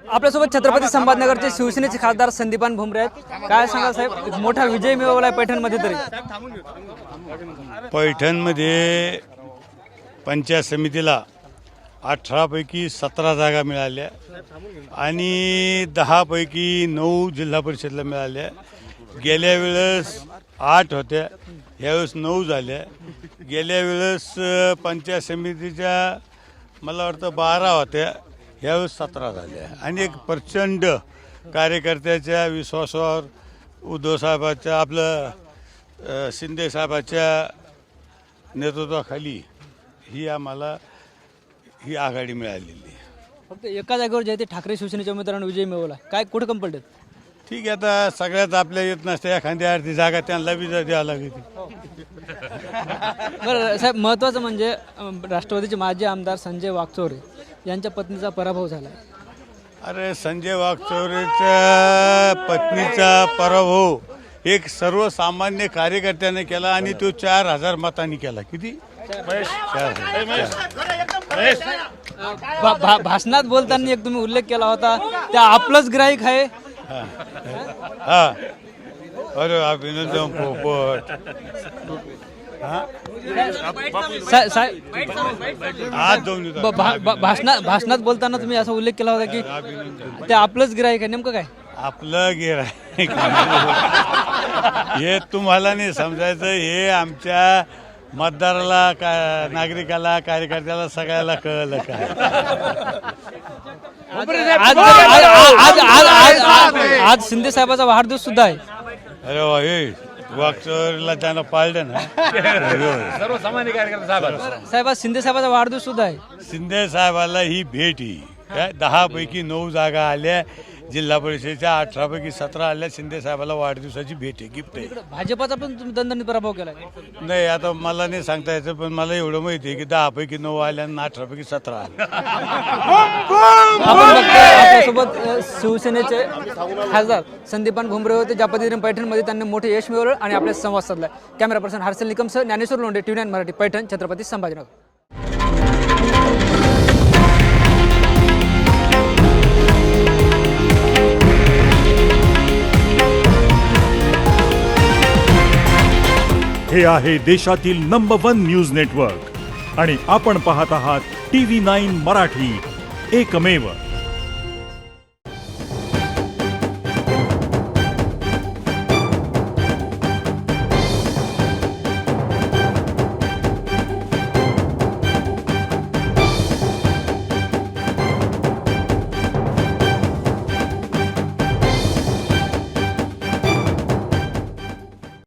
आपल्यासोबत छत्रपती संभाजीनगरचे शिवसेनेचे खासदार संदीपान भुमरे आहेत. काय सांगा साहेब, एक मोठा विजय मिळवलाय पैठणमध्ये. तरी पैठणमध्ये पंचायत समितीला 18 पैकी 17 जागा मिळाल्या आणि 10 पैकी 9 जिल्हा परिषदला मिळाल्या. गेल्या वेळेस 8 होत्या, यावेळेस 9 झाल्या. गेल्या वेळेस पंचायत समितीच्या मला वाटतं 12 होत्या, यावेळेस 17 झाल्या. आणि एक प्रचंड कार्यकर्त्याच्या विश्वासावर उद्धव साहेबाच्या आपलं शिंदे साहेबाच्या नेतृत्वाखाली ही आघाडी मिळालेली आहे. फक्त एका जागेवर जे आहे ते ठाकरे शिवसेनेच्या उमेदवारांनी विजय मिळवला. काय कुठे कम पडलेत? ठीक आहे, आता सगळ्यात आपल्या येत नसते, एखाद्या अर्धी जागा त्यांना बी द्यावं लागते. बरं साहेब, महत्त्वाचं म्हणजे राष्ट्रवादीचे माजी आमदार संजय वाकचौरे यांच्या पत्नीचा पराभव झाला. अरे, संजय वाकचौरेच्या पत्नीचा पराभव एक सर्वसामान्य कार्यकर्त्याने केला आणि तो 4,000 मतांनी केला. किती? 4,000. भाषणात बोलताना एक तुम्ही उल्लेख केला होता, त्या आपलंच ग्राहक आहे. हा, अरे अभिनंदन पोपट. भाषणात बोलताना तुम्ही असा उल्लेख केला होता की ते आपलंच गिराईक आहे. नेमकं काय आपलं गिराईक? हे तुम्हाला नाही समजायचं, हे आमच्या मतदाराला नागरिकाला कार्यकर्त्याला सगळ्याला कळलं काय. आज शिंदे साहेबाचा वाढदिवस सुद्धा आहे. अरे वा, हे वाकचौरेला त्यानं पाळलं ना. सर्वसामान्य कार्यकर्ता साहेब, आज शिंदे साहेबाचा वाढदिवस सुद्धा आहे. शिंदे साहेबाला ही भेट ही काय 10 पैकी 9 जागा आल्या, जिल्हा परिषदेच्या 18 पैकी 17 आल्या. शिंदे साहेबाला वाढदिवसाची भेट आहे, गिफ्ट आहे. भाजपाचा पण तुम्ही दणदणीत पराभव केलाय. नाही, आता मला नाही सांगता यायचं, पण मला एवढं माहिती आहे की 10 पैकी 9 आल्या आणि 18 पैकी 17 आल्या. आपण बघतोय आपल्यासोबत शिवसेनेचे खासदार संदीपान भुमरे होते, ज्या पद्धतीने पैठणमध्ये त्यांनी मोठे यश मिळवलं आणि आपल्या संवाद साधलाय. कॅमेरा पर्सन हर्षल निकमसह ज्ञानेश्वर लोंढे, TV9 मराठी, पैठण, छत्रपती संभाजीनगर. हे आहे देशातील नंबर 1 न्यूज नेटवर्क आणि आपण पाहत आहात TV9 मराठी, एकमेव.